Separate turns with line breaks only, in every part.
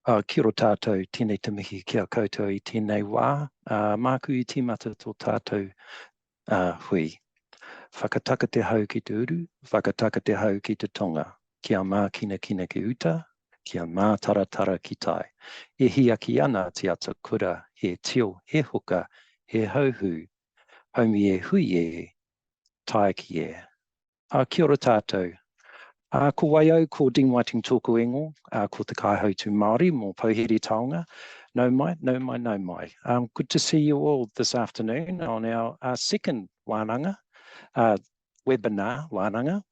Kia ora tātou, tēnei te mihi kia koutou I tēnei wā, māku I tīmata tō tātou hui. Whakataka te hau ki te uru, whakataka te hau ki te tonga, kia mā kina kina ki uta, kia mā tara tara ki tai. E hiaki ana te ata kura, he tio, he hoka, he hauhu, haumi e hui e, tai ki e. Kia ora tātou. Ko waiau, ko Dingwaiting tōku ingo, ko te kaihautu Māori, mō Pouhere Taonga. No mai. Good to see you all this afternoon on our second wānanga, webinar wānanga.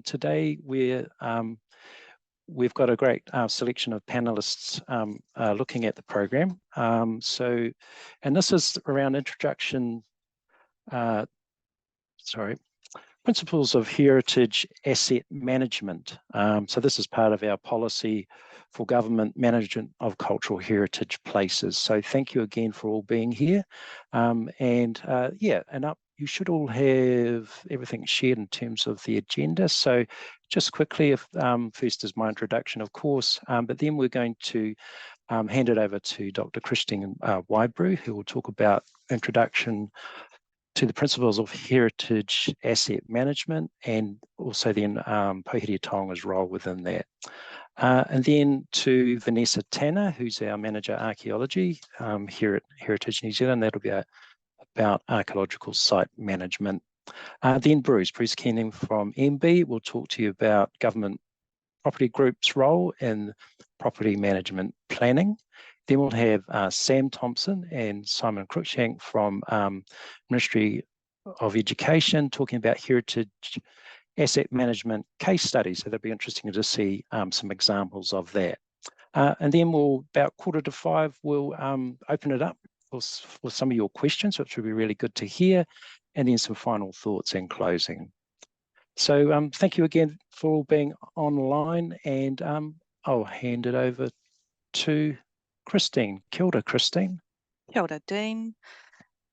Today we've got a great selection of panelists looking at the program. And this is around introduction, principles of heritage asset management. So this is part of our policy for government management of cultural heritage places. So thank you again for all being here. You should all have everything shared in terms of the agenda. So just quickly, first is my introduction, of course, but then we're going to hand it over to Dr. Christine Waibrew, who will talk about introduction to the principles of heritage asset management, and also then Pouhere Taonga's role within that. And then to Vanessa Tanner, who's our Manager Archaeology here at Heritage New Zealand. That'll be about archaeological site management. Then Bruce Keenan from MB will talk to you about Government Property Group's role in property management planning. Then we'll have Sam Thompson and Simon Cruikshank from Ministry of Education talking about heritage asset management case studies. So that'll be interesting to see some examples of that. And then about 4:45, we'll open it up for some of your questions, which will be really good to hear, and then some final thoughts and closing. So thank you again for all being online, and I'll hand it over to Christine. Kia ora, Christine.
Kia ora, Dean.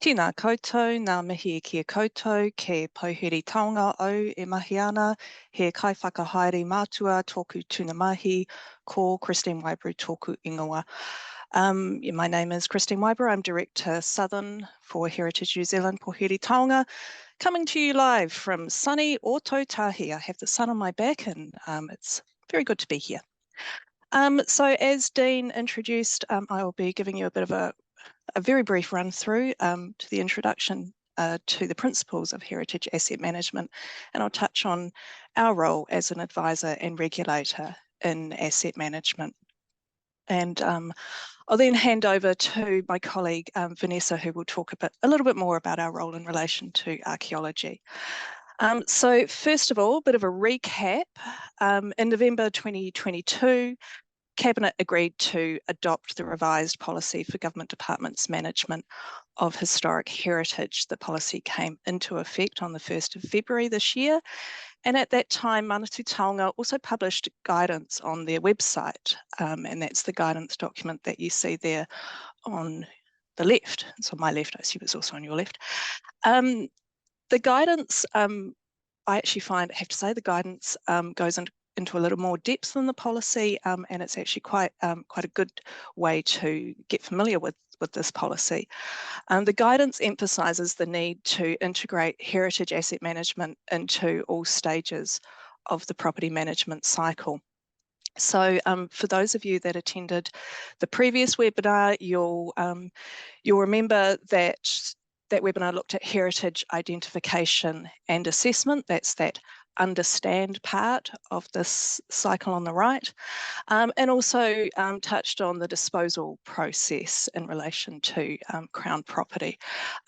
Tēnā koutou, ngā mihi kia koutou, ke Pouhere Taonga au e mahi ana, he kai whakahaere mātua tōku tūna mahi, ko Christine Waibrew tōku ingoa. My name is Christine Waibrew. I'm Director Southern for Heritage New Zealand Pouhere Taonga, coming to you live from sunny Ōtautahi. I have the sun on my back, and it's very good to be here. So as Dean introduced, I will be giving you a bit of a very brief run through to the introduction to the principles of heritage asset management, and I'll touch on our role as an advisor and regulator in asset management. And I'll then hand over to my colleague Vanessa, who will talk a little bit more about our role in relation to archaeology. So first of all, a bit of a recap. In November 2022, Cabinet agreed to adopt the revised policy for government departments' management of historic heritage. The policy came into effect on the 1st of February this year. And at that time, Manatū Taonga also published guidance on their website. And that's the guidance document that you see there on the left. It's on my left, I assume it's also on your left. The guidance, I actually have to say, the guidance goes into a little more depth than the policy, and it's actually quite a good way to get familiar with this policy. The guidance emphasises the need to integrate heritage asset management into all stages of the property management cycle. So for those of you that attended the previous webinar, you'll remember that webinar looked at heritage identification and assessment. That's that understand part of this cycle on the right, and also touched on the disposal process in relation to Crown property,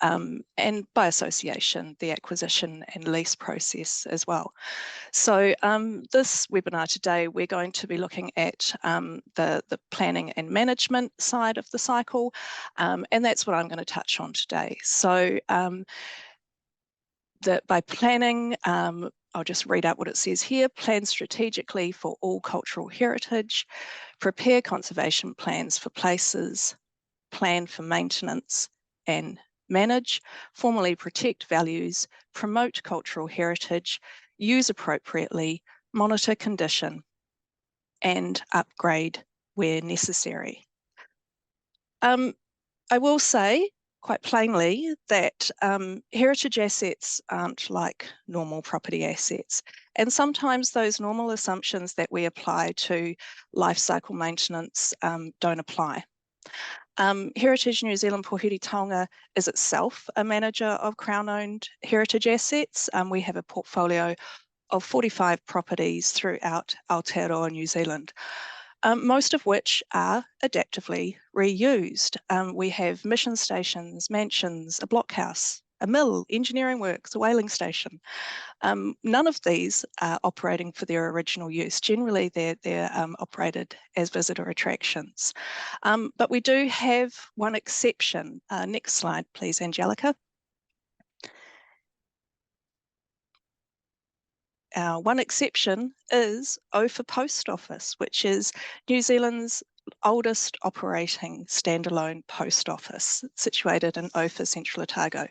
and by association, the acquisition and lease process as well. So this webinar today, we're going to be looking at the planning and management side of the cycle, and that's what I'm going to touch on today. So by planning, I'll just read out what it says here: plan strategically for all cultural heritage, prepare conservation plans for places, plan for maintenance and manage, formally protect values, promote cultural heritage, use appropriately, monitor condition, and upgrade where necessary. I will say quite plainly that heritage assets aren't like normal property assets. And sometimes those normal assumptions that we apply to life cycle maintenance don't apply. Heritage New Zealand Pouhere Taonga is itself a manager of Crown-owned heritage assets. We have a portfolio of 45 properties throughout Aotearoa, New Zealand. Most of which are adaptively reused. We have mission stations, mansions, a blockhouse, a mill, engineering works, a whaling station. None of these are operating for their original use. Generally, they're operated as visitor attractions. But we do have one exception. Next slide, please, Angelica. Our one exception is Ophir Post Office, which is New Zealand's oldest operating standalone post office, situated in Ophir, Central Otago.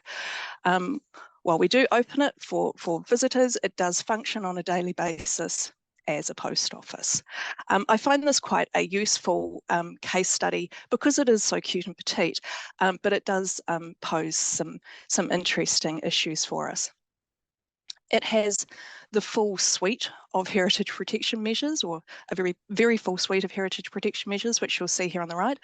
While we do open it for visitors, it does function on a daily basis as a post office. I find this quite a useful case study because it is so cute and petite, but it does pose some interesting issues for us. It has the full suite of heritage protection measures, or a very full suite of heritage protection measures, which you'll see here on the right.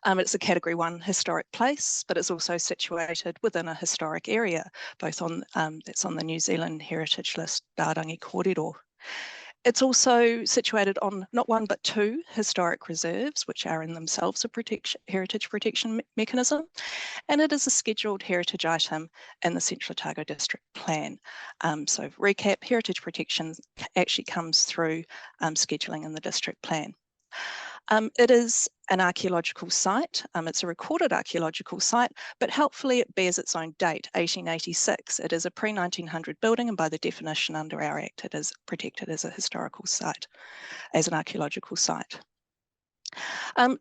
It's a Category 1 historic place, but it's also situated within a historic area, both on that's on the New Zealand Heritage List Rārangi Kōrero. It's also situated on not one but two historic reserves, which are in themselves a heritage protection mechanism, and it is a scheduled heritage item in the Central Otago District Plan. So recap, heritage protection actually comes through scheduling in the District Plan. It is an archaeological site. It's a recorded archaeological site, but helpfully it bears its own date, 1886. It is a pre-1900 building, and by the definition under our Act, it is protected as a historical site, as an archaeological site.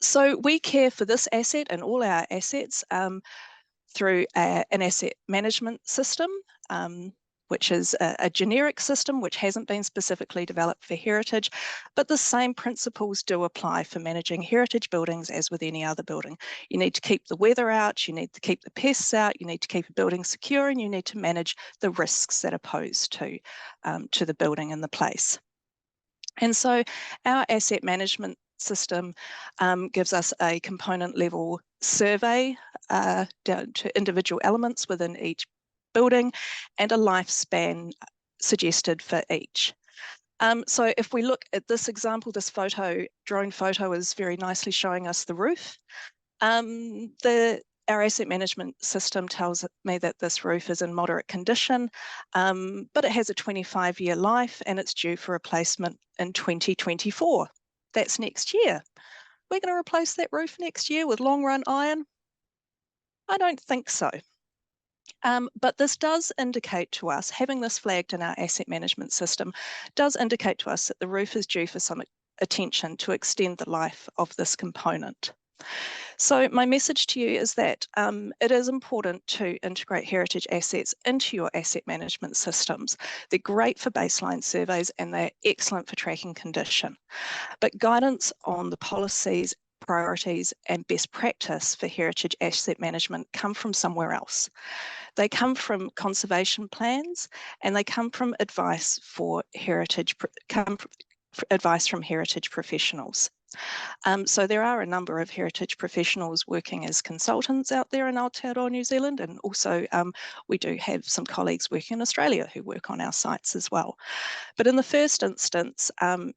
So we care for this asset and all our assets through an asset management system, which is a generic system which hasn't been specifically developed for heritage, but the same principles do apply for managing heritage buildings as with any other building. You need to keep the weather out, you need to keep the pests out, you need to keep a building secure, and you need to manage the risks that are posed to the building and the place. And so our asset management system gives us a component level survey down to individual elements within each building and a lifespan suggested for each. So if we look at this example, this drone photo is very nicely showing us the roof. Our asset management system tells me that this roof is in moderate condition, but it has a 25-year life and it's due for replacement in 2024. That's next year. We're going to replace that roof next year with long run iron? I don't think so. But this does indicate to us, having this flagged in our asset management system, does indicate to us that the roof is due for some attention to extend the life of this component. So my message to you is that it is important to integrate heritage assets into your asset management systems. They're great for baseline surveys and they're excellent for tracking condition. But guidance on the policies, priorities and best practice for heritage asset management come from somewhere else. They come from conservation plans and they come from advice from heritage professionals. So there are a number of heritage professionals working as consultants out there in Aotearoa, New Zealand, and also we do have some colleagues working in Australia who work on our sites as well. But in the first instance,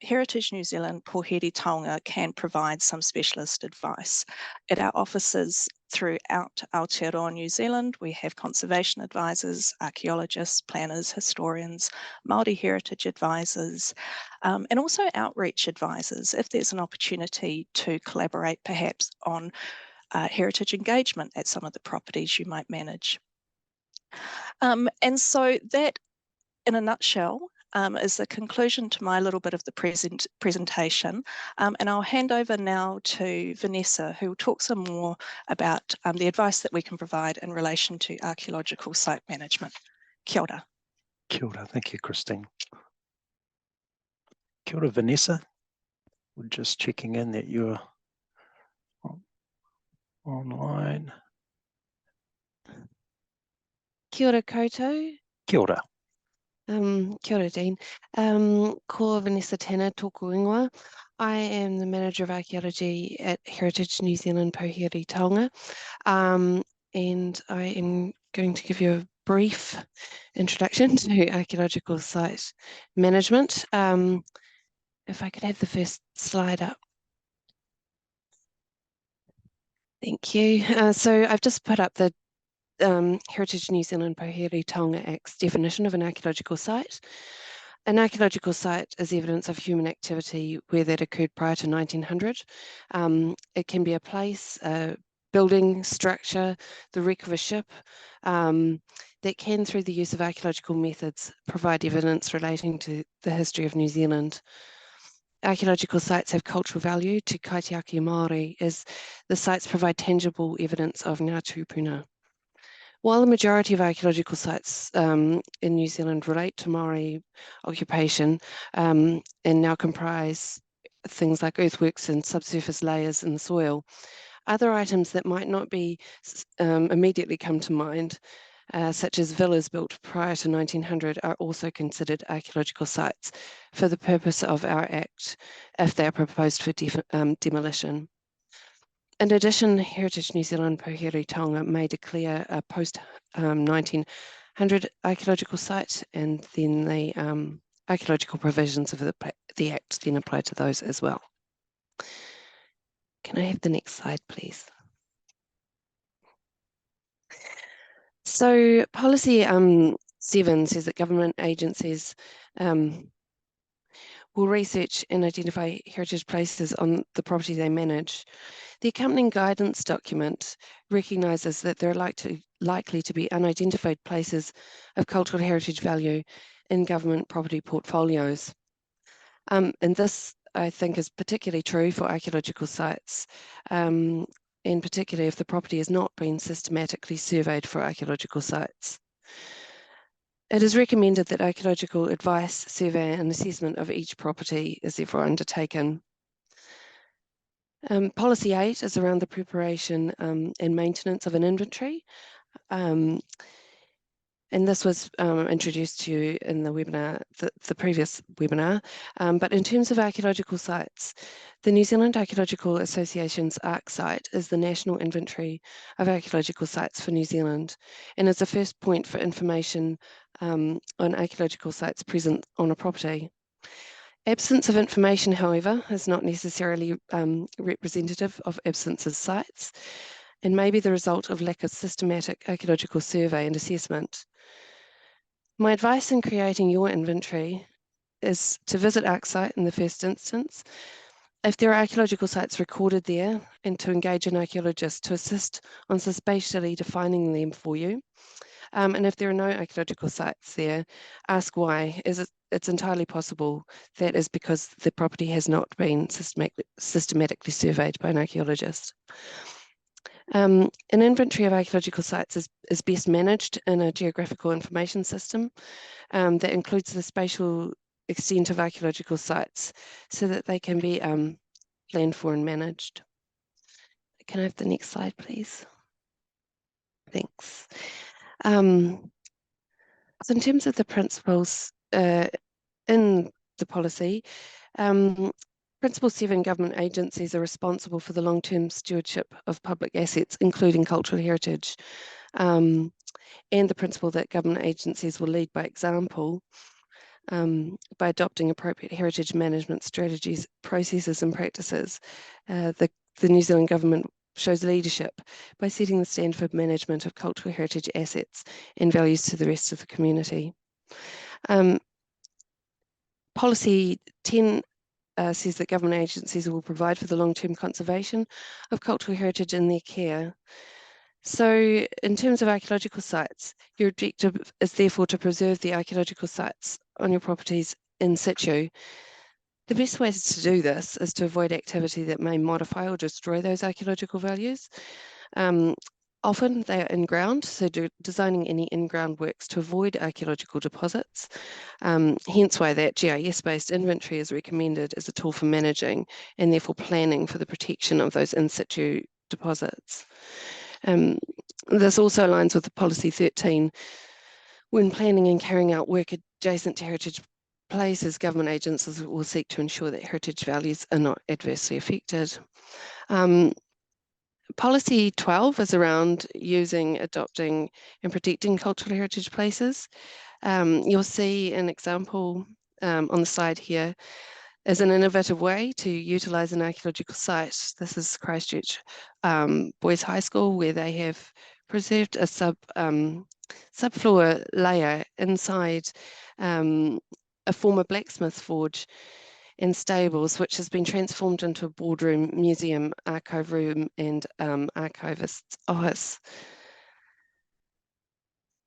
Heritage New Zealand Pouhere Taonga can provide some specialist advice. At our offices throughout Aotearoa, New Zealand, we have conservation advisors, archaeologists, planners, historians, Māori heritage advisors, and also outreach advisors if there's an opportunity to collaborate perhaps on heritage engagement at some of the properties you might manage. And so that, in a nutshell, is the conclusion to my little bit of the presentation. And I'll hand over now to Vanessa, who will talk some more about the advice that we can provide in relation to archaeological site management. Kia ora.
Kia ora. Thank you, Christine. Kia ora, Vanessa. We're just checking in that you're online.
Kia ora koutou.
Kia ora.
Kia ora, Dean. Ko Vanessa Tanner tōku ingoa. I am the Manager of Archaeology at Heritage New Zealand Pouhere Taonga, and I am going to give you a brief introduction to archaeological site management. If I could have the first slide up. Thank you. So I've just put up the Heritage New Zealand Pouhere Taonga Act's definition of an archaeological site. An archaeological site is evidence of human activity where that occurred prior to 1900. It can be a place, a building, structure, the wreck of a ship, that can, through the use of archaeological methods, provide evidence relating to the history of New Zealand. Archaeological sites have cultural value to kaitiaki Māori as the sites provide tangible evidence of ngā tūpuna. While the majority of archaeological sites in New Zealand relate to Māori occupation and now comprise things like earthworks and subsurface layers in the soil, other items that might not be immediately come to mind, such as villas built prior to 1900, are also considered archaeological sites for the purpose of our Act if they are proposed for demolition. In addition, Heritage New Zealand Pouhere Taonga may declare a post-1900 archaeological site, and then the archaeological provisions of the Act then apply to those as well. Can I have the next slide, please? So policy 7 says that government agencies will research and identify heritage places on the property they manage. The accompanying guidance document recognises that there are likely to be unidentified places of cultural heritage value in government property portfolios. And this, I think, is particularly true for archaeological sites, and particularly if the property has not been systematically surveyed for archaeological sites. It is recommended that archaeological advice, survey and assessment of each property is therefore undertaken. Policy 8 is around the preparation and maintenance of an inventory. And this was introduced to you in the webinar, the previous webinar. But in terms of archaeological sites, the New Zealand Archaeological Association's ArcSite is the national inventory of archaeological sites for New Zealand, and is the first point for information on archaeological sites present on a property. Absence of information, however, is not necessarily representative of absence of sites, and may be the result of lack of systematic archaeological survey and assessment. My advice in creating your inventory is to visit ArcSite in the first instance, if there are archaeological sites recorded there, and to engage an archaeologist to assist on spatially defining them for you. And if there are no archaeological sites there, ask why. It's entirely possible that is because the property has not been systematically surveyed by an archaeologist. An inventory of archaeological sites is best managed in a geographical information system that includes the spatial extent of archaeological sites so that they can be planned for and managed. Can I have the next slide, please? Thanks. So in terms of the principles in the policy, Principle 7 government agencies are responsible for the long-term stewardship of public assets, including cultural heritage, and the principle that government agencies will lead by example by adopting appropriate heritage management strategies, processes and practices. The New Zealand government shows leadership by setting the standard for management of cultural heritage assets and values to the rest of the community. Policy 10 says that government agencies will provide for the long-term conservation of cultural heritage in their care. So in terms of archaeological sites, your objective is therefore to preserve the archaeological sites on your properties in situ. The best ways to do this is to avoid activity that may modify or destroy those archaeological values. Often they are in-ground, so designing any in-ground works to avoid archaeological deposits. Hence why that GIS-based inventory is recommended as a tool for managing and therefore planning for the protection of those in situ deposits. This also aligns with the Policy 13. When planning and carrying out work adjacent to heritage places, government agencies will seek to ensure that heritage values are not adversely affected. Policy 12 is around using, adopting and protecting cultural heritage places. You'll see an example on the slide here as an innovative way to utilise an archaeological site. This is Christchurch Boys High School, where they have preserved a subfloor layer inside a former blacksmith forge and stables, which has been transformed into a boardroom, museum, archive room, and archivist's office.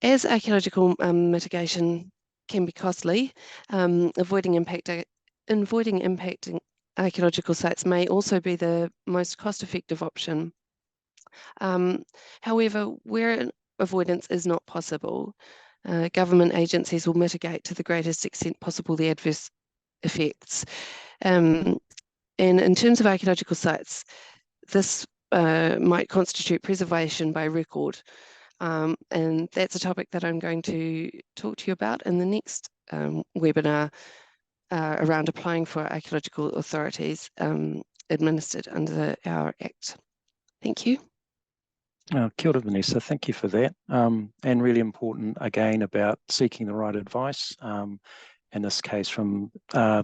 As archaeological mitigation can be costly, avoiding impacting archaeological sites may also be the most cost-effective option. However, where avoidance is not possible, government agencies will mitigate to the greatest extent possible the adverse effects. And in terms of archaeological sites, this might constitute preservation by record. And that's a topic that I'm going to talk to you about in the next webinar around applying for archaeological authorities administered under our Act. Thank you.
Kia ora, Vanessa, thank you for that. And really important, again, about seeking the right advice, in this case from Pouhere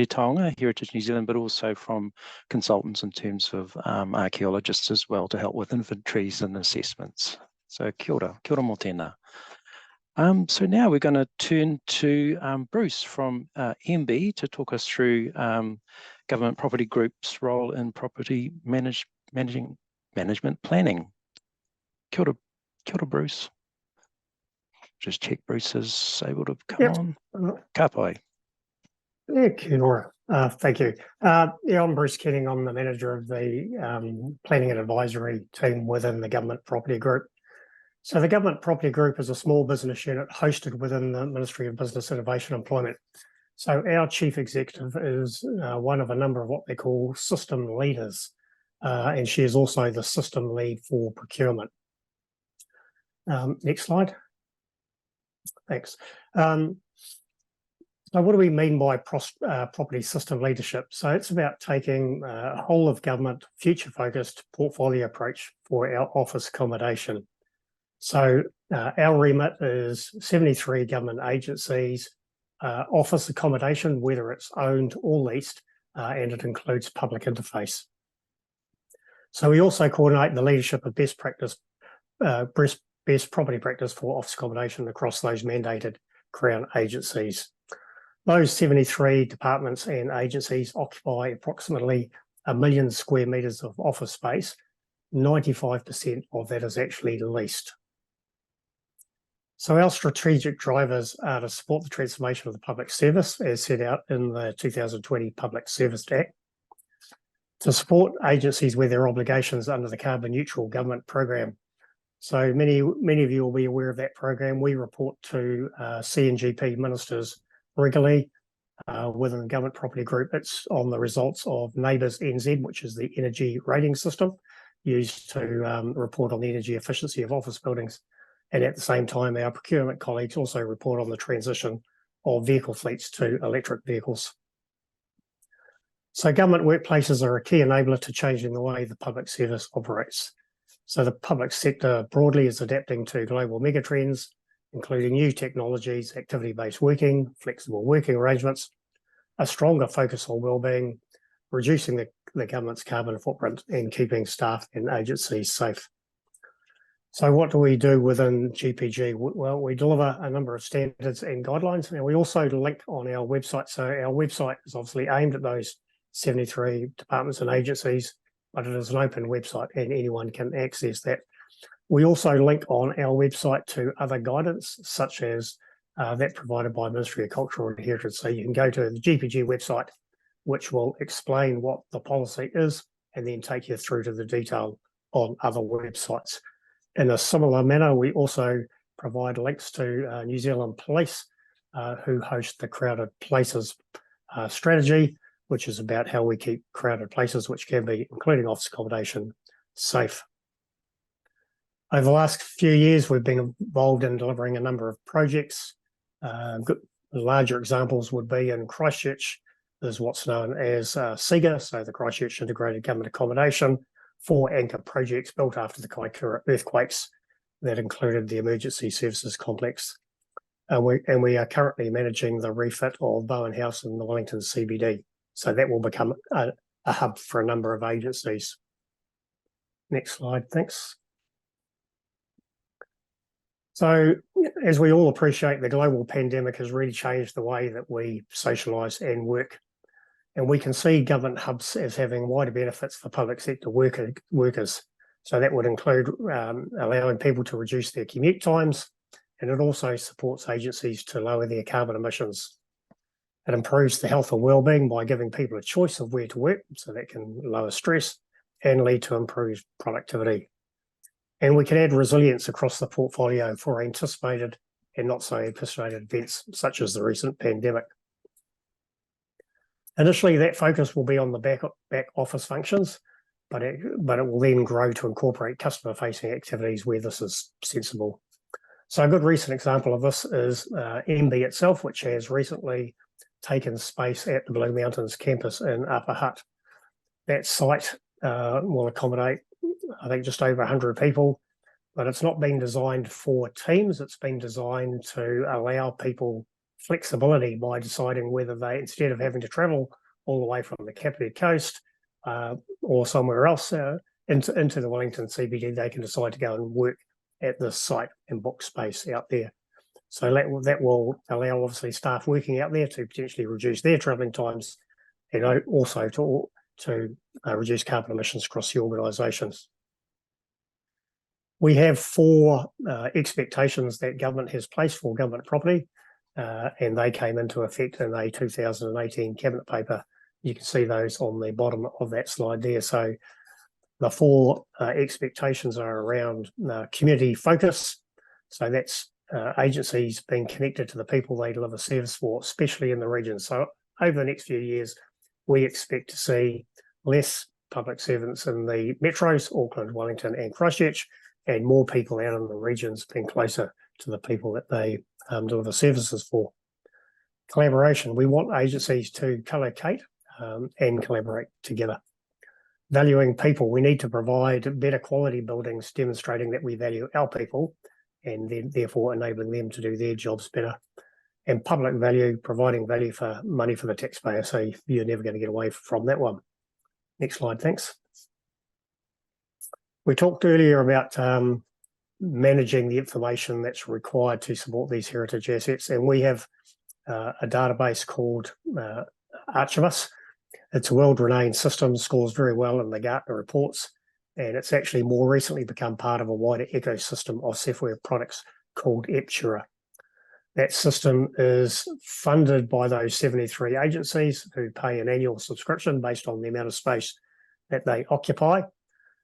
Taonga, Heritage New Zealand, but also from consultants in terms of archaeologists as well to help with inventories and assessments. So kia ora mō tēnā. So now we're going to turn to Bruce from MB to talk us through Government Property Group's role in property management planning. Kia ora, Bruce. Just check Bruce is able to come on. Ka pai.
Yeah, kia ora. Thank you. Yeah, I'm Bruce Kenning. I'm the manager of the planning and advisory team within the Government Property Group. So the Government Property Group is a small business unit hosted within the Ministry of Business, Innovation and Employment. So our chief executive is one of a number of what they call system leaders, and she is also the system lead for procurement. Next slide. Thanks. So what do we mean by property system leadership? So it's about taking a whole of government future-focused portfolio approach for our office accommodation. So our remit is 73 government agencies, office accommodation, whether it's owned or leased, and it includes public interface. So we also coordinate the leadership of best property practice for office accommodation across those mandated Crown agencies. Those 73 departments and agencies occupy approximately 1 million square metres of office space. 95% of that is actually leased. So our strategic drivers are to support the transformation of the public service as set out in the 2020 Public Service Act, to support agencies with their obligations under the Carbon Neutral Government Program. So many of you will be aware of that program. We report to CNGP ministers regularly within the Government Property Group. It's on the results of NABERS NZ, which is the energy rating system used to report on the energy efficiency of office buildings. And at the same time, our procurement colleagues also report on the transition of vehicle fleets to electric vehicles. So government workplaces are a key enabler to changing the way the public service operates. So the public sector broadly is adapting to global megatrends, including new technologies, activity-based working, flexible working arrangements, a stronger focus on wellbeing, reducing the government's carbon footprint, and keeping staff and agencies safe. So what do we do within GPG? Well, we deliver a number of standards and guidelines, and we also link on our website. So our website is obviously aimed at those 73 departments and agencies, but it is an open website and anyone can access that. We also link on our website to other guidance, such as that provided by Ministry of Culture and Heritage. So you can go to the GPG website, which will explain what the policy is, and then take you through to the detail on other websites. In a similar manner, we also provide links to New Zealand Police, who host the Crowded Places strategy, which is about how we keep crowded places, which can be including office accommodation, safe. Over the last few years, we've been involved in delivering a number of projects. Larger examples would be in Christchurch. There's what's known as SIGA, so the Christchurch Integrated Government Accommodation, 4 anchor projects built after the Kaikoura earthquakes that included the Emergency Services Complex. And we are currently managing the refit of Bowen House in the Wellington CBD. So that will become a hub for a number of agencies. Next slide, thanks. So as we all appreciate, the global pandemic has really changed the way that we socialise and work. And we can see government hubs as having wider benefits for public sector workers. So that would include allowing people to reduce their commute times, and it also supports agencies to lower their carbon emissions. It improves the health and wellbeing by giving people a choice of where to work, so that can lower stress and lead to improved productivity. And we can add resilience across the portfolio for anticipated and not so anticipated events, such as the recent pandemic. Initially, that focus will be on the back office functions, but it will then grow to incorporate customer-facing activities where this is sensible. So a good recent example of this is MB itself, which has recently taken space at the Blue Mountains campus in Upper Hutt. That site will accommodate, I think, just over 100 people, but it's not been designed for teams. It's been designed to allow people flexibility by deciding whether they, instead of having to travel all the way from the Kapiti Coast or somewhere else into the Wellington CBD, they can decide to go and work at this site and book space out there. So that will allow, obviously, staff working out there to potentially reduce their travelling times, and also to reduce carbon emissions across the organisations. We have 4 expectations that government has placed for government property, and they came into effect in a 2018 cabinet paper. You can see those on the bottom of that slide there. So the 4 expectations are around community focus. So that's agencies being connected to the people they deliver service for, especially in the region. So over the next few years, we expect to see less public servants in the metros, Auckland, Wellington and Christchurch, and more people out in the regions being closer to the people that they deliver services for. Collaboration. We want agencies to co-locate and collaborate together. Valuing people. We need to provide better quality buildings demonstrating that we value our people and then therefore enabling them to do their jobs better. And public value, providing value for money for the taxpayer. So you're never going to get away from that one. Next slide, thanks. We talked earlier about managing the information that's required to support these heritage assets, and we have a database called Archivus. It's a world-renowned system, scores very well in the Gartner reports, and it's actually more recently become part of a wider ecosystem of software products called Eptura. That system is funded by those 73 agencies who pay an annual subscription based on the amount of space that they occupy.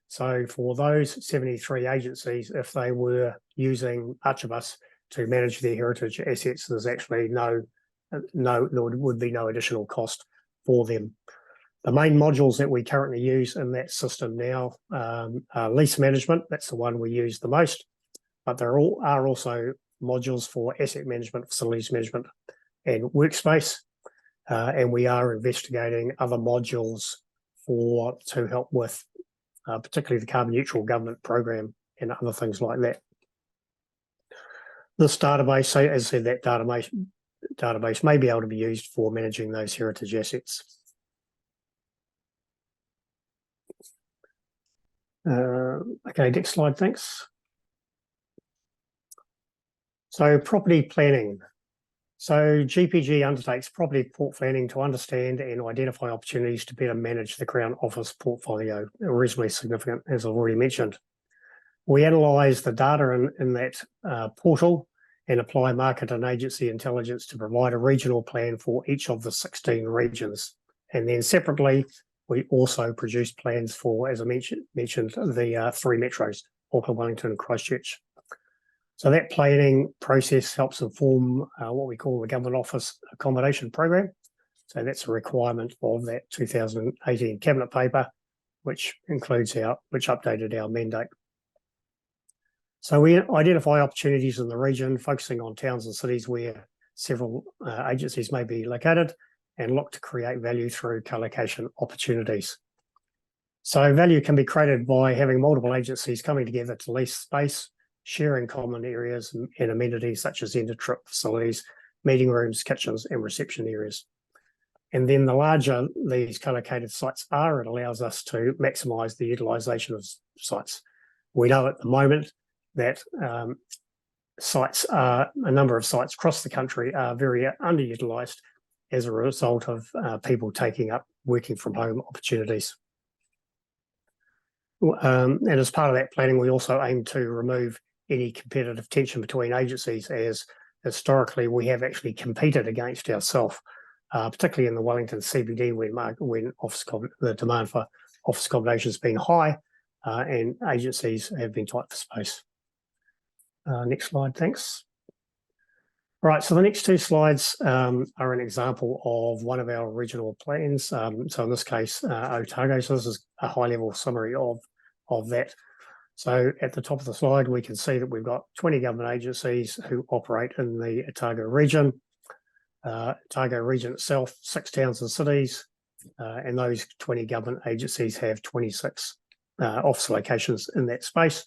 So for those 73 agencies, if they were using Archivus to manage their heritage assets, there's actually there would be no additional cost for them. The main modules that we currently use in that system now are lease management. That's the one we use the most, but there are also modules for asset management, facilities management, and workspace. And we are investigating other modules to help with particularly the carbon neutral government program and other things like that. This database, so as I said, that database may be able to be used for managing those heritage assets. Okay, next slide, thanks. So property planning. So GPG undertakes property port planning to understand and identify opportunities to better manage the Crown Office portfolio, reasonably significant, as I've already mentioned. We analyse the data in that portal and apply market and agency intelligence to provide a regional plan for each of the 16 regions. And then separately, we also produce plans for, as I mentioned, the 3 metros, Auckland, Wellington and Christchurch. So that planning process helps inform what we call the Government Office Accommodation Program. So that's a requirement of that 2018 Cabinet paper. which updated our mandate. So we identify opportunities in the region, focusing on towns and cities where several agencies may be located, and look to create value through co-location opportunities. So value can be created by having multiple agencies coming together to lease space, sharing common areas and amenities such as end-of-trip facilities, meeting rooms, kitchens, and reception areas. And then the larger these co-located sites are, it allows us to maximise the utilisation of sites. We know at the moment that a number of sites across the country are very underutilised as a result of people taking up working from home opportunities. And as part of that planning, we also aim to remove any competitive tension between agencies, as historically we have actually competed against ourselves, particularly in the Wellington CBD when the demand for office accommodation has been high and agencies have been tight for space. Next slide, thanks. Right, so the next two slides are an example of one of our regional plans. So in this case, Otago. So this is a high-level summary of that. So at the top of the slide, we can see that we've got 20 government agencies who operate in the Otago region. Otago region itself, 6 towns and cities, and those 20 government agencies have 26 office locations in that space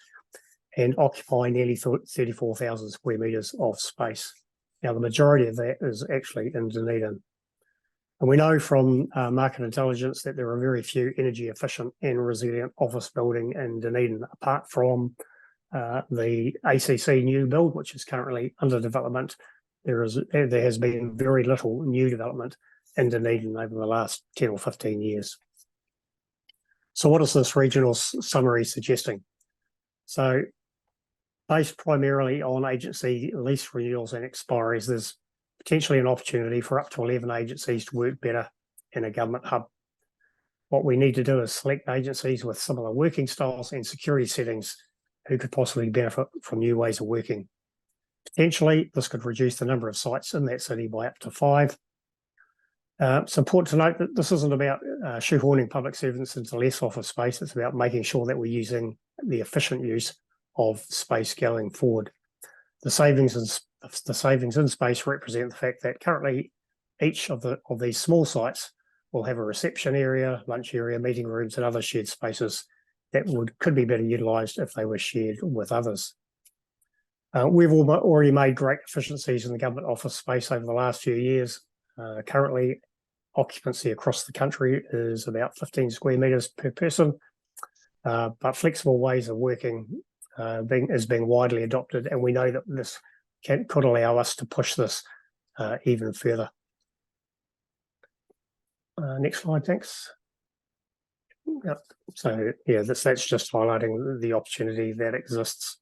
and occupy nearly 34,000 square metres of space. Now, the majority of that is actually in Dunedin. And we know from market intelligence that there are very few energy efficient and resilient office building in Dunedin, apart from the ACC new build, which is currently under development. There has been very little new development in Dunedin over the last 10 or 15 years. So what is this regional summary suggesting? So based primarily on agency lease renewals and expiries, there's potentially an opportunity for up to 11 agencies to work better in a government hub. What we need to do is select agencies with similar working styles and security settings who could possibly benefit from new ways of working. Potentially, this could reduce the number of sites in that city by up to 5. It's important to note that this isn't about shoehorning public servants into less office space. It's about making sure that we're using the efficient use of space going forward. The savings in space represent the fact that currently each of these small sites will have a reception area, lunch area, meeting rooms, and other shared spaces that could be better utilised if they were shared with others. We've already made great efficiencies in the government office space over the last few years. Currently, occupancy across the country is about 15 square metres per person, but flexible ways of working is being widely adopted, and we know that this could allow us to push this even further. Next slide, thanks. Yep. So yeah, that's just highlighting the opportunity that exists.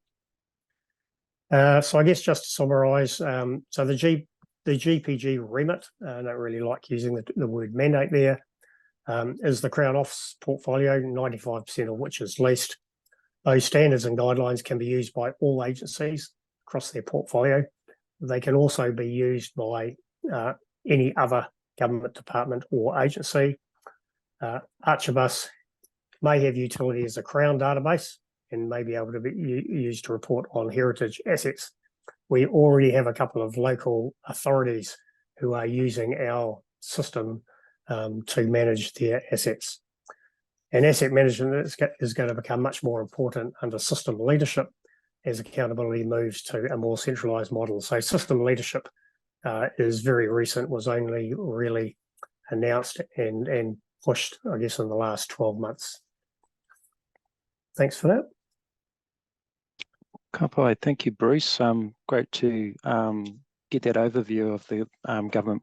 So I guess just to summarise, so the GPG remit, I don't really like using the word mandate there, is the Crown Office portfolio, 95% of which is leased. Those standards and guidelines can be used by all agencies across their portfolio. They can also be used by any other government department or agency. Archibus may have utility as a Crown database and may be able to be used to report on heritage assets. We already have a couple of local authorities who are using our system to manage their assets. And asset management is going to become much more important under system leadership as accountability moves to a more centralised model. So system leadership is very recent, was only really announced and pushed, I guess, in the last 12 months. Thanks for that.
Kapai, thank you, Bruce. Great to get that overview of the government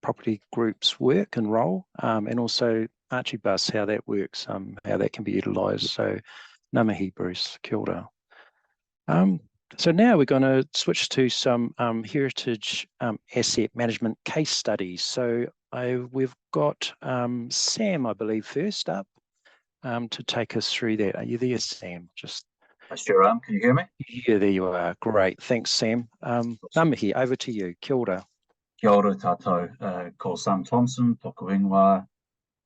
property group's work and role, and also Archibus, how that works, how that can be utilised. So, ngā mihi, Bruce, kia ora. So now we're going to switch to some heritage asset management case studies. So we've got Sam, I believe, first up to take us through that. Are you there, Sam?
I sure am. Can you hear me?
Yeah, there you are. Great. Thanks, Sam. Ngā mihi, over to you. Kia ora.
Kia ora tātou. Ko Sam Thompson, toko ingoa,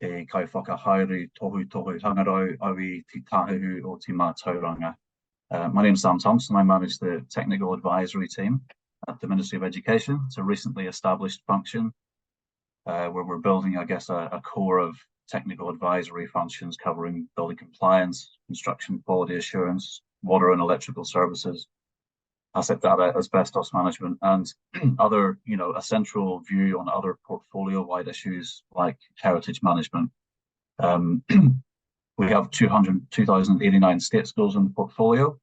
e kai whakahaere tohu hangarau au I te tahuhu o te Manatū Taonga. My name is Sam Thompson. I manage the technical advisory team at the Ministry of Education. It's a recently established function where we're building, I guess, a core of technical advisory functions covering building compliance, construction quality assurance, water and electrical services, asset data, asbestos management, and other, a central view on other portfolio-wide issues like heritage management. We have 2,089 state schools in the portfolio.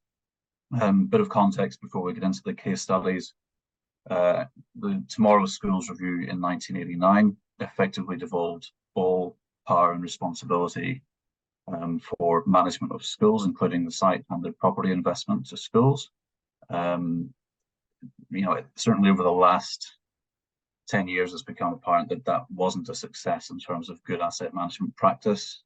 Bit of context before we get into the case studies. The Tomorrow's Schools Review in 1989 effectively devolved all power and responsibility for management of schools, including the site and the property investment to schools. Certainly over the last 10 years, it's become apparent that that wasn't a success in terms of good asset management practice.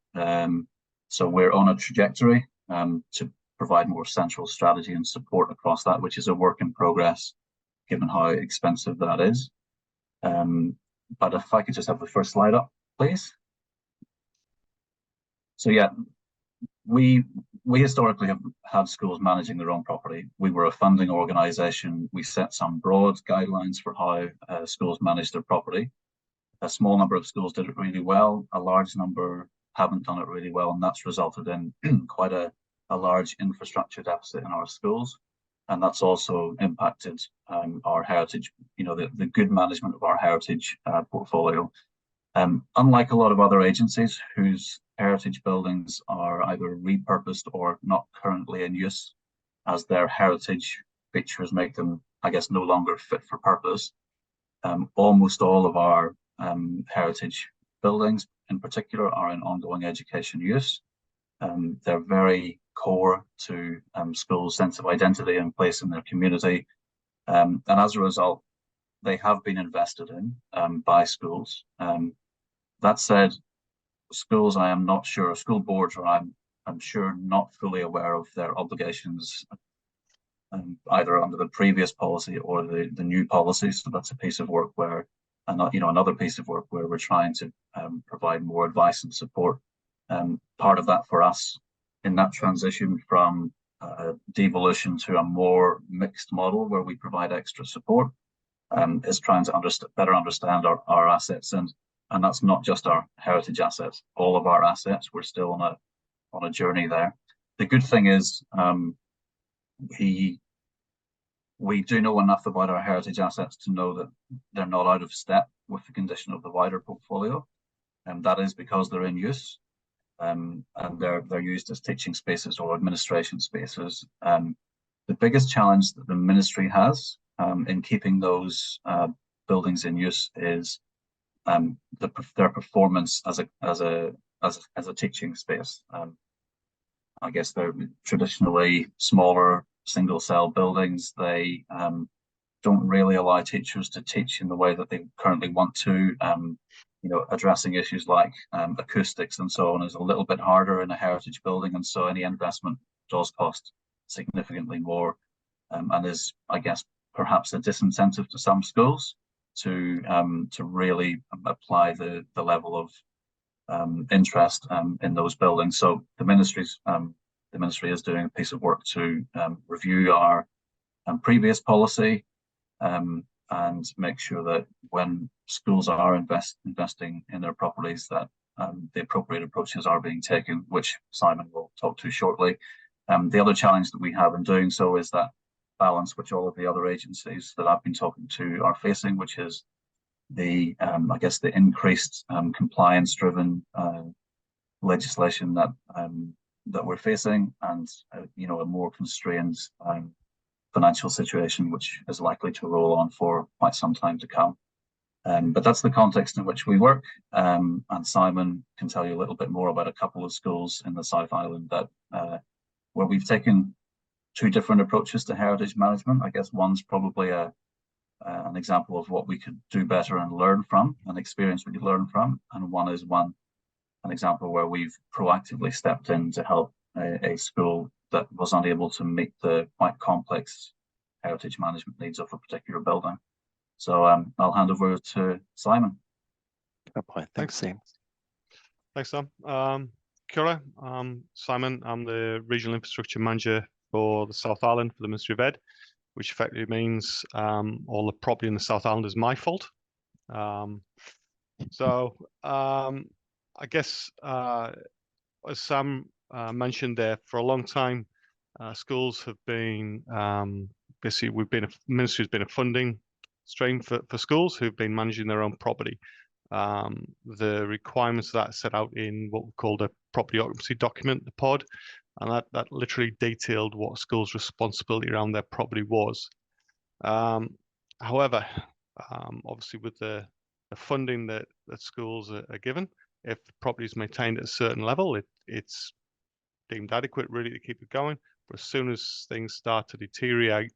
So we're on a trajectory to provide more central strategy and support across that, which is a work in progress, given how expensive that is. But if I could just have the first slide up, please. So yeah, we historically have had schools managing their own property. We were a funding organisation. We set some broad guidelines for how schools manage their property. A small number of schools did it really well. A large number haven't done it really well, and that's resulted in quite a large infrastructure deficit in our schools. And that's also impacted our heritage, the good management of our heritage portfolio. Unlike a lot of other agencies whose heritage buildings are either repurposed or not currently in use, as their heritage features make them, I guess, no longer fit for purpose, almost all of our heritage buildings in particular are in ongoing education use. They're very core to schools' sense of identity and place in their community. And as a result, they have been invested in by schools. That said, schools, I am not sure, school boards are, I'm sure, not fully aware of their obligations either under the previous policy or the new policy. So that's a piece of work where, another piece of work where we're trying to provide more advice and support. Part of that for us in that transition from devolution to a more mixed model where we provide extra support is trying to better understand our assets, and that's not just our heritage assets, all of our assets. We're still on a journey there. The good thing is we do know enough about our heritage assets to know that they're not out of step with the condition of the wider portfolio, and that is because they're in use. And they're used as teaching spaces or administration spaces. The biggest challenge that the ministry has in keeping those buildings in use is their performance as a teaching space. I guess they're traditionally smaller single cell buildings. They don't really allow teachers to teach in the way that they currently want to. Addressing issues like acoustics and so on is a little bit harder in a heritage building, and so any investment does cost significantly more, and is, I guess, perhaps a disincentive to some schools to really apply the level of interest in those buildings. So the ministry is doing a piece of work to review our previous policy and make sure that when schools are investing in their properties, that the appropriate approaches are being taken, which Simon will talk to shortly. The other challenge that we have in doing so is that balance which all of the other agencies that I've been talking to are facing, which is the I guess the increased compliance-driven legislation that we're facing, and a more constrained financial situation, which is likely to roll on for quite some time to come. But that's the context in which we work. And Simon can tell you a little bit more about a couple of schools in the South Island that where we've taken two different approaches to heritage management. I guess one's probably an example of what we could do better and learn from, an experience we could learn from. And one is an example where we've proactively stepped in to help a school that was unable to meet the quite complex heritage management needs of a particular building. So I'll hand over to Simon.
Good point. Thanks, Sam.
Thanks, Sam. Kia ora, Simon. I'm the Regional Infrastructure Manager for the South Island for the Ministry of Ed, which effectively means all the property in the South Island is my fault. I guess, as Sam mentioned there, for a long time, schools have been, basically Ministry has been a funding stream for schools who've been managing their own property. The requirements of that are set out in what we call the property occupancy document, the POD, and that literally detailed what schools' responsibility around their property was. However, obviously with the funding that schools are given, if the property is maintained at a certain level, it's deemed adequate really to keep it going. But as soon as things start to deteriorate,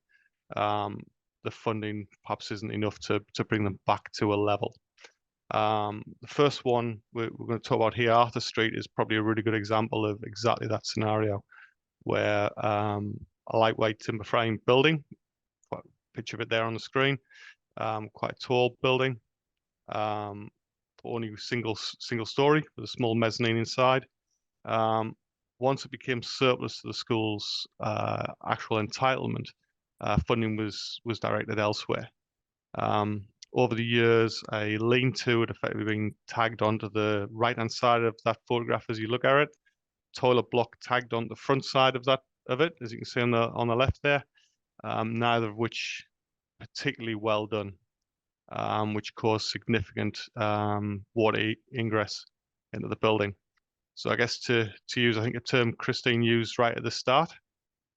the funding perhaps isn't enough to bring them back to a level. The first one we're going to talk about here, Arthur Street, is probably a really good example of exactly that scenario, where a lightweight timber frame building, picture of it there on the screen, quite a tall building, only single story with a small mezzanine inside. Once it became surplus to the school's actual entitlement, funding was directed elsewhere. Over the years, a lean-to had effectively been tagged onto the right-hand side of that photograph as you look at it. Toilet block tagged on the front side of it, as you can see on the left there. Neither of which particularly well done, which caused significant water ingress into the building. So I guess to use, I think, a term Christine used right at the start,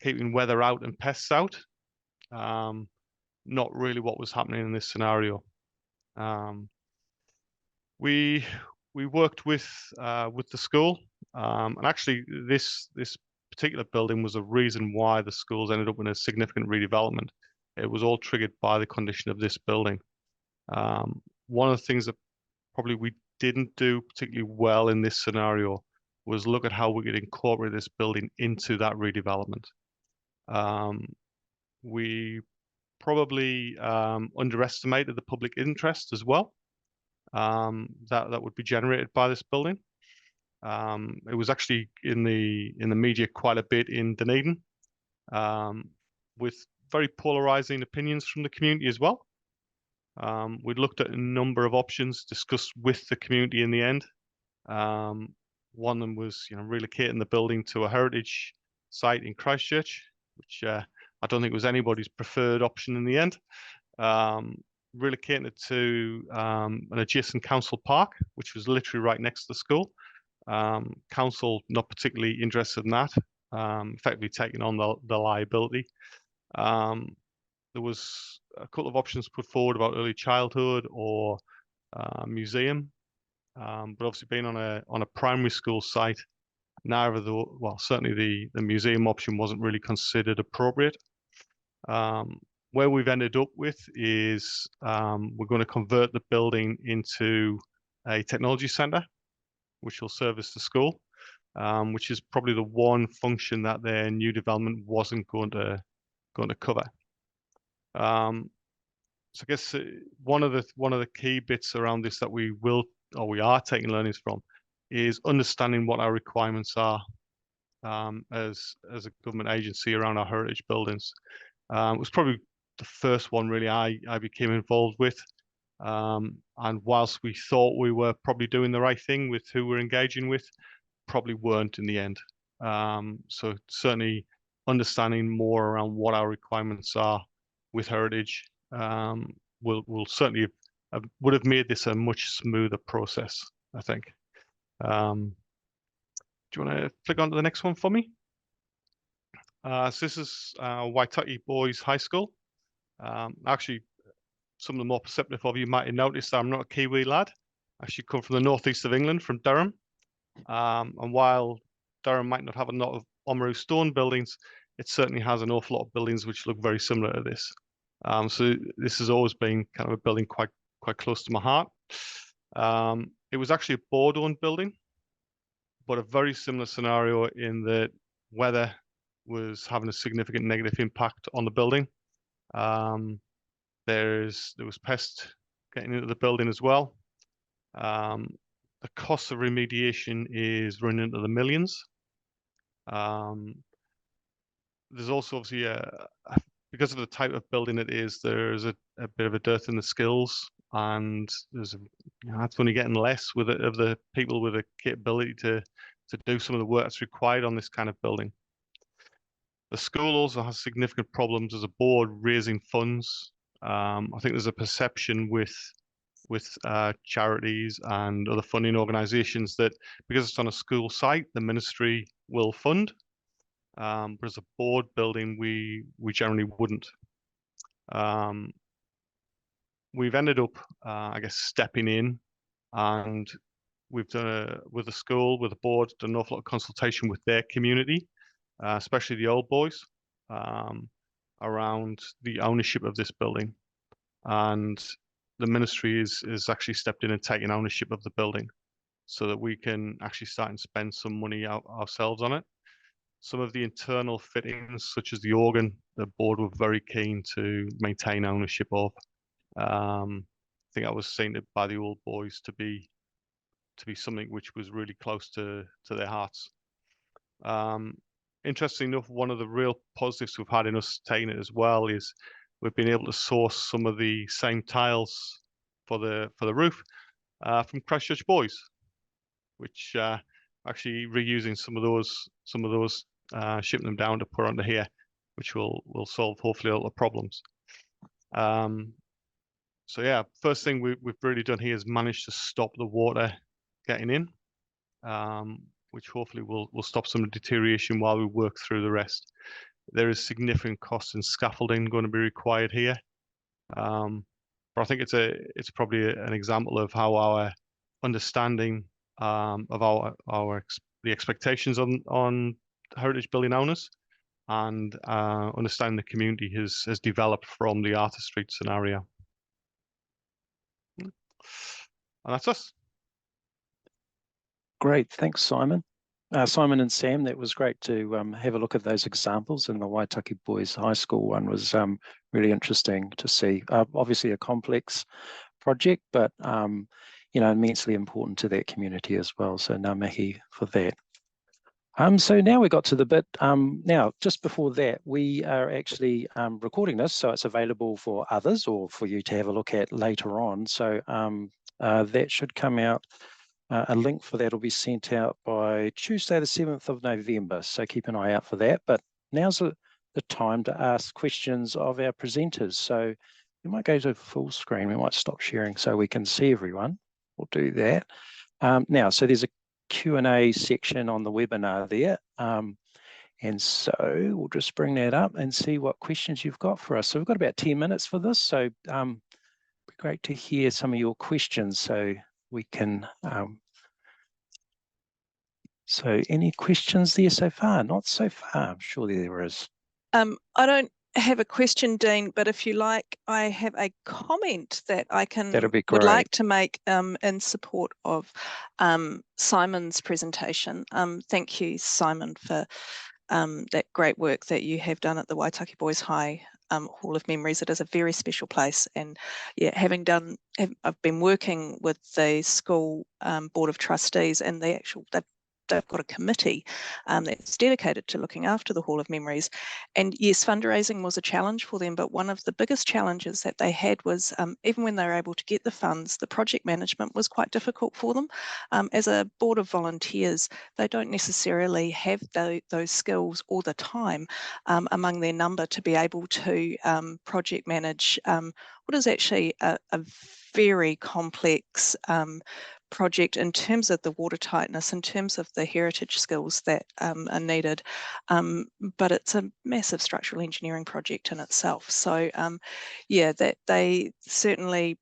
keeping weather out and pests out. Not really what was happening in this scenario. We worked with the school, and actually this particular building was a reason why the schools ended up in a significant redevelopment. It was all triggered by the condition of this building. One of the things that probably we didn't do particularly well in this scenario was look at how we could incorporate this building into that redevelopment. We probably underestimated the public interest as well that would be generated by this building. It was actually in the media quite a bit in Dunedin, with very polarizing opinions from the community as well. We looked at a number of options discussed with the community in the end. One of them was, relocating the building to a heritage site in Christchurch, which I don't think was anybody's preferred option in the end. Relocating it to an adjacent council park, which was literally right next to the school. Council not particularly interested in that, effectively taking on the liability. There was a couple of options put forward about early childhood or museum, but obviously being on a primary school site, neither of the, well, certainly the museum option wasn't really considered appropriate. Where we've ended up with is we're going to convert the building into a technology centre, which will service the school, which is probably the one function that their new development wasn't going to cover. So I guess one of the key bits around this that we are taking learnings from is understanding what our requirements are as a government agency around our heritage buildings. It was probably the first one really I became involved with, and whilst we thought we were probably doing the right thing with who we're engaging with, probably weren't in the end. So certainly understanding more around what our requirements are with heritage will certainly would have made this a much smoother process, I think. Do you want to flick on to the next one for me? So this is Waitaki Boys High School. Actually, some of the more perceptive of you might have noticed that I'm not a Kiwi lad. I actually come from the northeast of England, from Durham. And while Durham might not have a lot of Oamaru stone buildings, it certainly has an awful lot of buildings which look very similar to this. So this has always been kind of a building quite close to my heart. It was actually a board-owned building, but a very similar scenario in that weather was having a significant negative impact on the building. There was pests getting into the building as well. the cost of remediation is running into the millions. There's also obviously because of the type of building it is, there's a bit of a dearth in the skills, and there's that's only getting less with of the people with the capability to do some of the work that's required on this kind of building. The school also has significant problems as a board raising funds. I think there's a perception with charities and other funding organisations that because it's on a school site, the ministry will fund. But as a board building, we generally wouldn't. We've ended up, I guess, stepping in, and we've done with the school, with the board, done an awful lot of consultation with their community, especially the old boys, around the ownership of this building. And the ministry is actually stepped in and taken ownership of the building, so that we can actually start and spend some money ourselves on it. Some of the internal fittings, such as the organ, the board were very keen to maintain ownership of. I think I was seen by the old boys to be something which was really close to their hearts. Interestingly enough, one of the real positives we've had in us taking it as well is we've been able to source some of the same tiles for the roof from Christchurch Boys, which actually reusing some of those, shipping them down to put onto here, which will solve hopefully all the problems. So yeah, first thing we've really done here is managed to stop the water getting in, which hopefully will stop some deterioration while we work through the rest. There is significant cost in scaffolding going to be required here, but I think it's probably an example of how our understanding of the expectations on heritage building owners and understanding the community has developed from the Arthur Street scenario. And that's us.
Great, thanks, Simon. Simon and Sam, that was great to have a look at those examples, and the Waitaki Boys High School one was really interesting to see. Obviously a complex project, but immensely important to that community as well. So ngā mihi for that. So now we got to the bit, now just before that, we are actually recording this, so it's available for others or for you to have a look at later on. So that should come out, a link for that will be sent out by Tuesday the 7th of November, so keep an eye out for that. But now's the time to ask questions of our presenters. So we might go to full screen, we might stop sharing so we can see everyone. We'll do that. Now, so there's a Q&A section on the webinar there. And so we'll just bring that up and see what questions you've got for us. So we've got about 10 minutes for this. So it'd be great to hear some of your questions so we can, so any questions there so far? Not so far, I'm sure there is.
I don't have a question, Dean, but if you like, I have a comment that I would like to make in support of Simon's presentation. Thank you, Simon, for that great work that you have done at the Waitaki Boys High Hall of Memories. It is a very special place, and yeah, I've been working with the school Board of Trustees, and they've got a committee that's dedicated to looking after the Hall of Memories. And yes, fundraising was a challenge for them, but one of the biggest challenges that they had was even when they were able to get the funds, the project management was quite difficult for them. As a board of volunteers, they don't necessarily have those skills all the time among their number to be able to project manage what is actually a very complex project in terms of the watertightness, in terms of the heritage skills that are needed, but it's a massive structural engineering project in itself. So yeah, that they certainly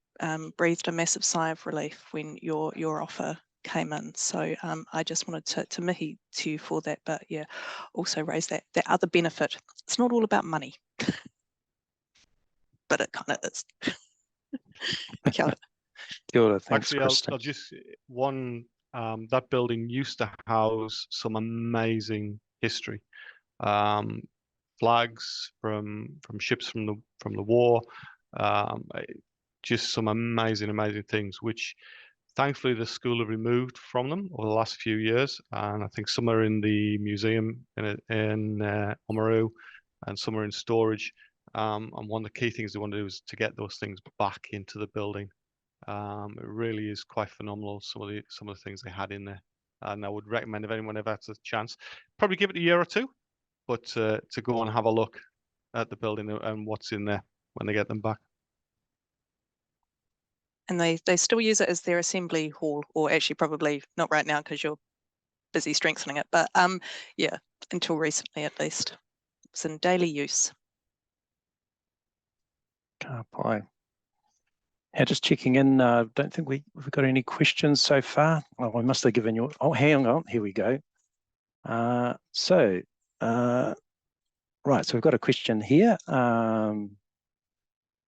breathed a massive sigh of relief when your offer came in. So I just wanted to mihi to you for that, but yeah, also raise that other benefit. It's not all about money, but it kind of is. Kia ora.
Kia ora, thanks,
actually,
Kristen.
I'll just that building used to house some amazing history, flags from ships from the war, just some amazing things which Thankfully, the school have removed from them over the last few years, and I think some are in the museum in Oamaru, and some are in storage. And one of the key things they want to do is to get those things back into the building. It really is quite phenomenal, some of the things they had in there, and I would recommend, if anyone ever has a chance, probably give it a year or two, but to go and have a look at the building and what's in there when they get them back.
And they still use it as their assembly hall, or actually probably not right now because you're busy strengthening it, but yeah, until recently at least, it's in daily use.
Pai. Yeah, just checking in. Don't think we've got any questions so far. Oh, I must have given you. Oh, hang on. Here we go. Right. So we've got a question here.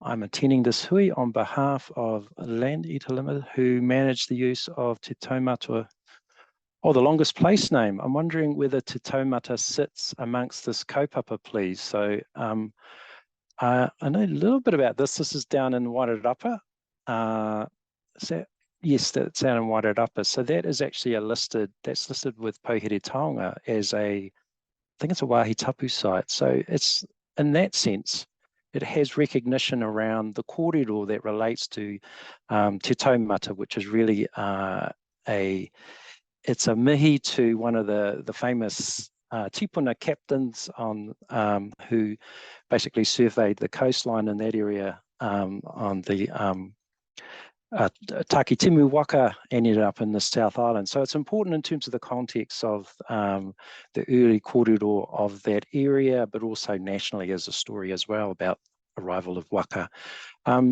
I'm attending this hui on behalf of Land Eater Limited, who manage the use of Te Taumata. Oh, the longest place name. I'm wondering whether Te Taumata sits amongst this kaupapa, please. So I know a little bit about this. This is down in Wairarapa. Yes, that's down in Wairarapa. So that is actually listed with Pouhere Taonga as I think it's a wāhi tapu site. So it's, in that sense, it has recognition around the kōrero that relates to Te Taumata, which is really it's a mihi to one of the famous tipuna captains on who basically surveyed the coastline in that area on the Takitimu Waka, ended up in the South Island. So it's important in terms of the context of the early kōrero of that area, but also nationally as a story as well about arrival of waka.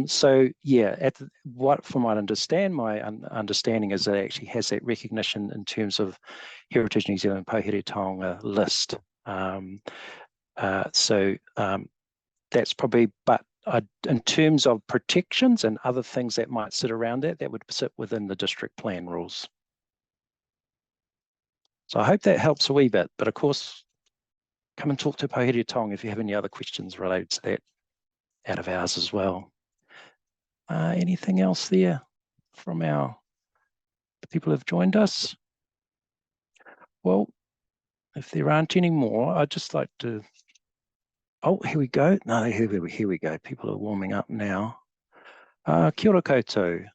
So yeah, from what I understand, my understanding is that it actually has that recognition in terms of Heritage New Zealand Pouhere Taonga list. That's probably, but in terms of protections and other things that might sit around that would sit within the district plan rules. So I hope that helps a wee bit, but of course, come and talk to Pouhere Taonga if you have any other questions related to that out of hours as well. Anything else there from the people who have joined us? Well, if there aren't any more, I'd just like to, oh, here we go. No, here we go. People are warming up now. Kia ora koutou.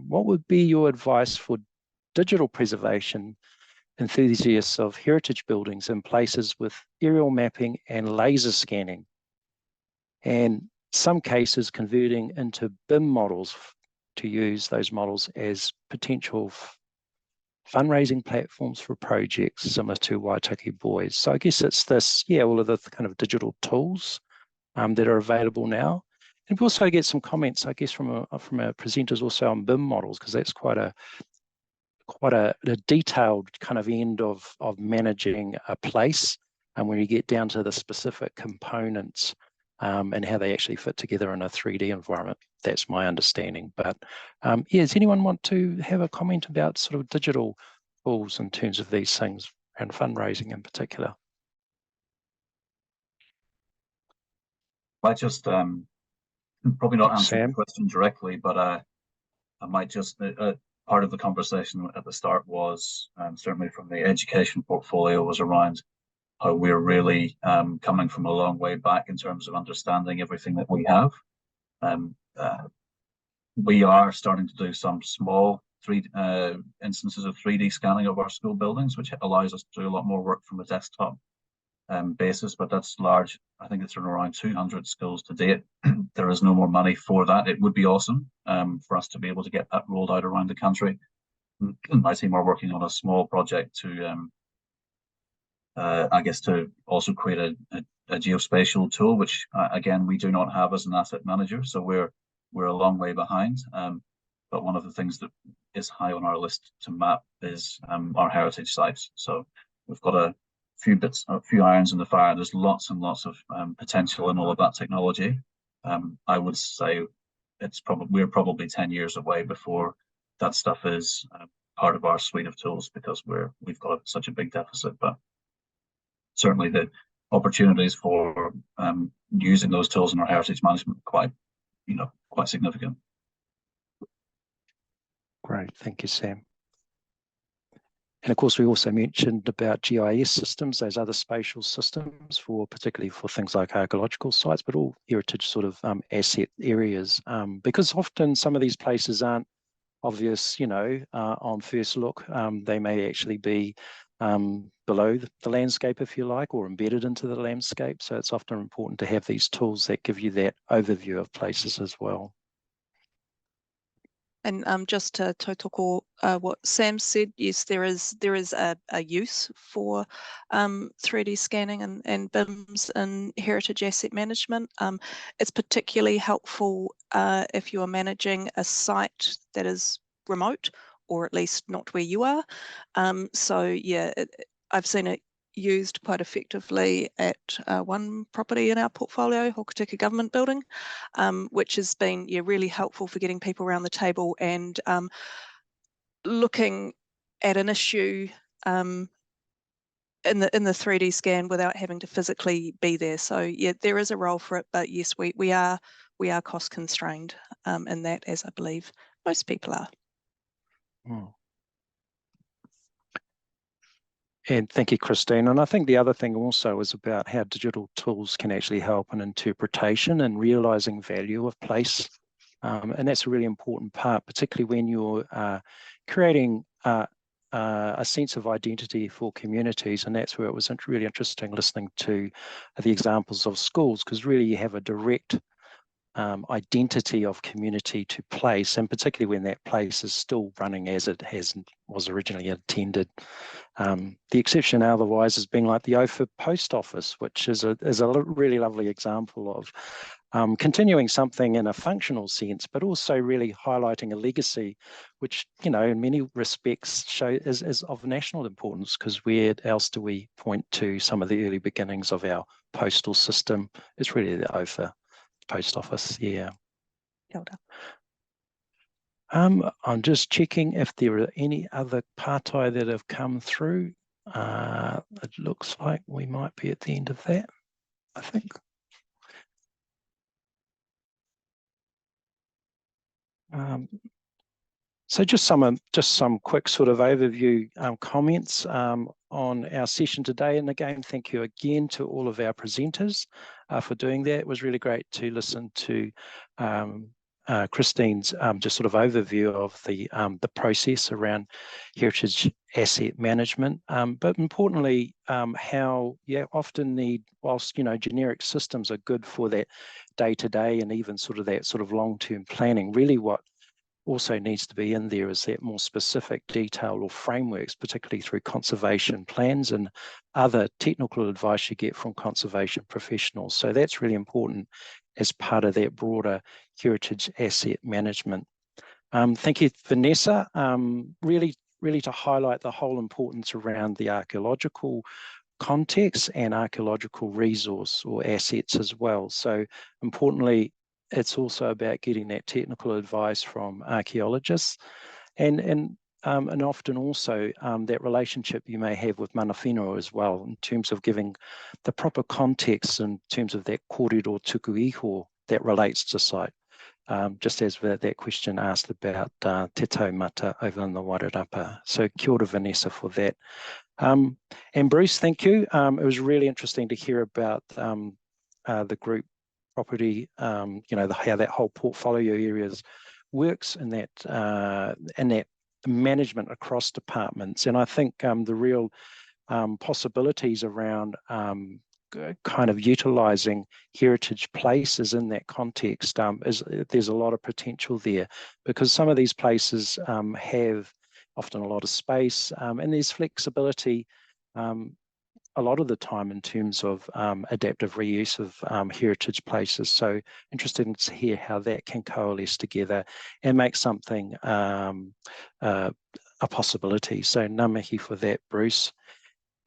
What would be your advice for digital preservation enthusiasts of heritage buildings in places with aerial mapping and laser scanning, and some cases converting into BIM models to use those models as potential fundraising platforms for projects similar to Waitaki Boys? So I guess it's this, yeah, all of the kind of digital tools that are available now. And we also get some comments, I guess, from our presenters also on BIM models, because that's quite a detailed kind of end of managing a place, and when you get down to the specific components and how they actually fit together in a 3D environment. That's my understanding. But yeah, does anyone want to have a comment about sort of digital tools in terms of these things and fundraising in particular?
I just probably not answer the question directly, but I might just, part of the conversation at the start was, certainly from the education portfolio, was around how we're really coming from a long way back in terms of understanding everything that we have. We are starting to do some small instances of 3D scanning of our school buildings, which allows us to do a lot more work from a desktop basis, but that's large. I think it's around 200 schools to date. There is no more money for that. It would be awesome for us to be able to get that rolled out around the country. My team are working on a small project to I guess to also create a geospatial tool, which again we do not have as an asset manager, so we're a long way behind. But one of the things that is high on our list to map is our heritage sites. So we've got a few irons in the fire. There's lots and lots of potential in all of that technology. I would say we're probably 10 years away before that stuff is part of our suite of tools, because we've got such a big deficit. But certainly the opportunities for using those tools in our heritage management quite significant.
Great, thank you, Sam. And of course, we also mentioned about GIS systems, those other spatial systems particularly for things like archaeological sites, but all heritage sort of asset areas, because often some of these places aren't obvious, on first look. They may actually be below the landscape, if you like, or embedded into the landscape. So it's often important to have these tools that give you that overview of places as well.
And just to tautoko what Sam said, yes, there is a use for 3D scanning and BIMs in heritage asset management. It's particularly helpful if you are managing a site that is remote, or at least not where you are. So yeah, I've seen it used quite effectively at one property in our portfolio, Hokitika Government Building, which has been really helpful for getting people around the table and looking at an issue in the 3D scan without having to physically be there. So yeah, there is a role for it, but yes, we are cost constrained in that, as I believe most people are.
And thank you, Christine. And I think the other thing also is about how digital tools can actually help in interpretation and realising value of place. And that's a really important part, particularly when you're creating a sense of identity for communities. And that's where it was really interesting listening to the examples of schools, because really you have a direct identity of community to place, and particularly when that place is still running as it was originally intended. The exception otherwise is being like the Ophir Post Office, which is a really lovely example of continuing something in a functional sense, but also really highlighting a legacy, which, in many respects is of national importance, because where else do we point to some of the early beginnings of our postal system? It's really the Ophir Post Office, yeah. I'm just checking if there are any other pātai that have come through. It looks like we might be at the end of that, I think. So just some quick sort of overview comments on our session today. And again, thank you again to all of our presenters for doing that. It was really great to listen to Christine's just sort of overview of the process around heritage asset management, but importantly, how often need, whilst generic systems are good for that day-to-day and even sort of that sort of long-term planning, really what also needs to be in there is that more specific detail or frameworks, particularly through conservation plans and other technical advice you get from conservation professionals. So that's really important as part of that broader heritage asset management. Thank you, Vanessa. Really to highlight the whole importance around the archaeological context and archaeological resource or assets as well. So importantly, it's also about getting that technical advice from archaeologists and often also that relationship you may have with mana whenua as well, in terms of giving the proper context in terms of that kōrero tuku iho that relates to site. Just as that question asked about te taumata over in the Wairarapa. So kia ora, Vanessa, for that. And Bruce, thank you. It was really interesting to hear about the group property, how that whole portfolio areas works in that management across departments. And I think the real possibilities around kind of utilising heritage places in that context there's a lot of potential there, because some of these places have often a lot of space and there's flexibility a lot of the time in terms of adaptive reuse of heritage places. So interested to hear how that can coalesce together and make something a possibility. So ngā mihi for that, Bruce.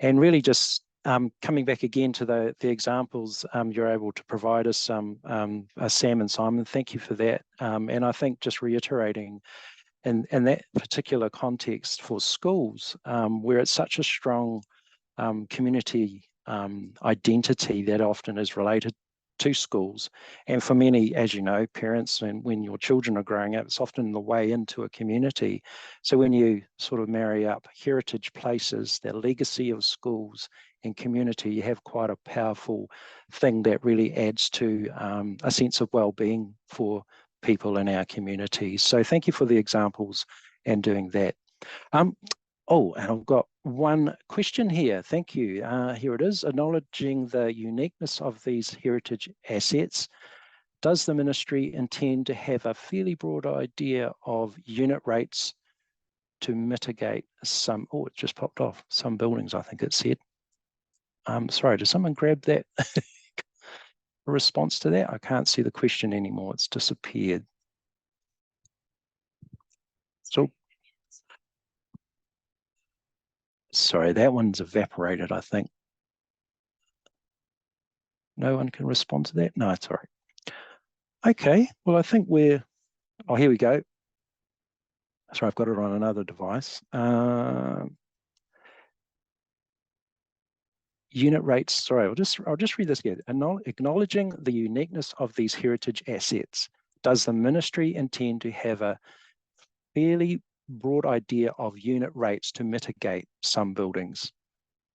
And really just coming back again to the examples you're able to provide us, Sam and Simon, thank you for that. And I think just reiterating in that particular context for schools, where it's such a strong community identity that often is related to schools. And for many, as you know, parents, and when your children are growing up, it's often the way into a community. So when you sort of marry up heritage places, the legacy of schools and community, you have quite a powerful thing that really adds to a sense of well-being for people in our communities. So thank you for the examples and doing that. Oh, and I've got one question here. Thank you. Here it is. Acknowledging the uniqueness of these heritage assets, does the ministry intend to have a fairly broad idea of unit rates to mitigate some, oh, it just popped off, some buildings, I think it said. Sorry, did someone grab that? A response to that? I can't see the question anymore. It's disappeared. So, sorry, that one's evaporated, I think. No one can respond to that? No, it's all right. Okay, well, I think we're, oh, here we go. Sorry, I've got it on another device. Unit rates, sorry, I'll just read this again. Acknowledging the uniqueness of these heritage assets, does the ministry intend to have a fairly broad idea of unit rates to mitigate some buildings?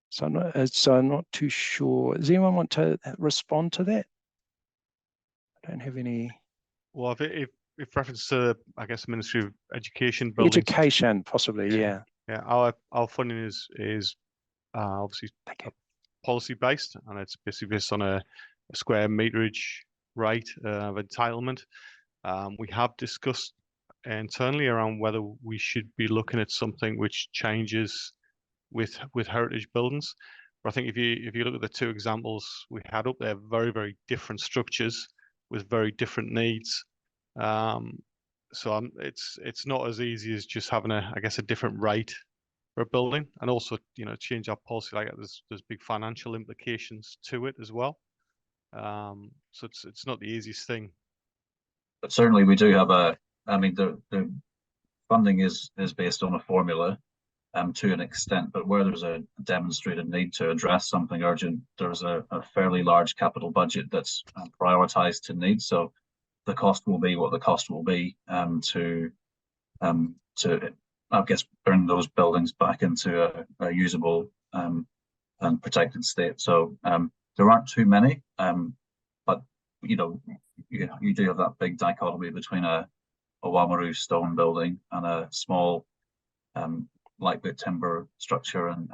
So I'm not too sure. Does anyone want to respond to that? I don't have any.
Well, if reference to, I guess, Ministry of Education buildings.
Education, possibly, yeah.
Yeah, our funding is obviously policy based, and it's basically based on a square meterage rate of entitlement. We have discussed internally around whether we should be looking at something which changes with heritage buildings. But I think if you look at the two examples we had up there, very, very different structures with very different needs. So it's not as easy as just having I guess a different rate for a building, and also, you know, change our policy like that. There's big financial implications to it as well. So it's not the easiest thing.
But certainly we do have I mean, the funding is based on a formula to an extent, but where there's a demonstrated need to address something urgent, there's a fairly large capital budget that's prioritized to needs. So the cost will be what the cost will be to I guess bring those buildings back into a usable and protected state. So there aren't too many, but you know, you do have that big dichotomy between a Wamaru stone building and a small lightweight timber structure, and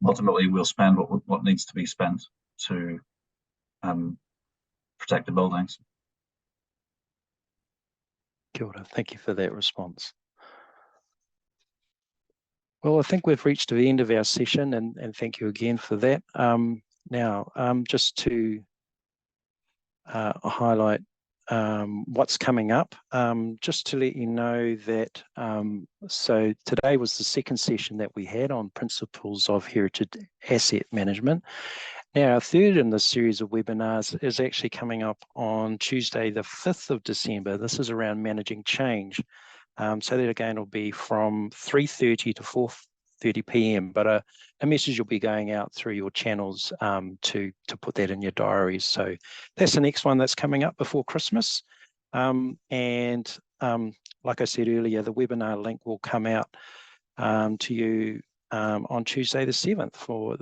ultimately we'll spend what needs to be spent to protect the buildings.
Kia ora. Thank you for that response. Well, I think we've reached the end of our session, and thank you again for that. Now, just to highlight what's coming up, just to let you know that, so today was the second session that we had on principles of heritage asset management. Now, our third in this series of webinars is actually coming up on Tuesday, the 5th of December. This is around managing change. So that again will be from 3:30 to 4:30 p.m. But a message will be going out through your channels to put that in your diaries. So that's the next one that's coming up before Christmas. And like I said earlier, the webinar link will come out to you on Tuesday the 7th for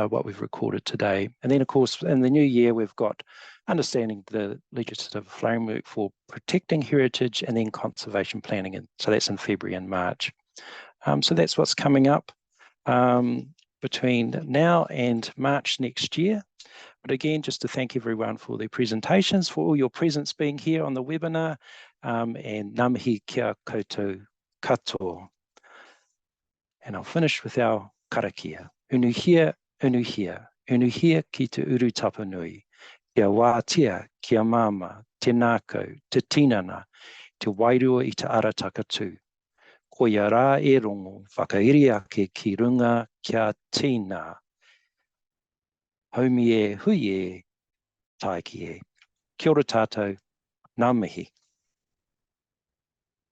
what we've recorded today. And then, of course, in the new year, we've got understanding the legislative framework for protecting heritage, and then conservation planning. And so that's in February and March. So that's what's coming up between now and March next year. But again, just to thank everyone for their presentations, for all your presence being here on the webinar, and ngā mihi kia koutou katoa. And I'll finish with our karakia. Unuhia, unuhia, unuhia ki te uru tapanui. Kia wātia, kia māma, te nākau, te tinana, te wairua I te ara takatū. Ko ia rā e rongo, whakairi ake ki runga kia tīna. Haumi e, hui e, taiki e. Kia ora tātou, ngā mihi.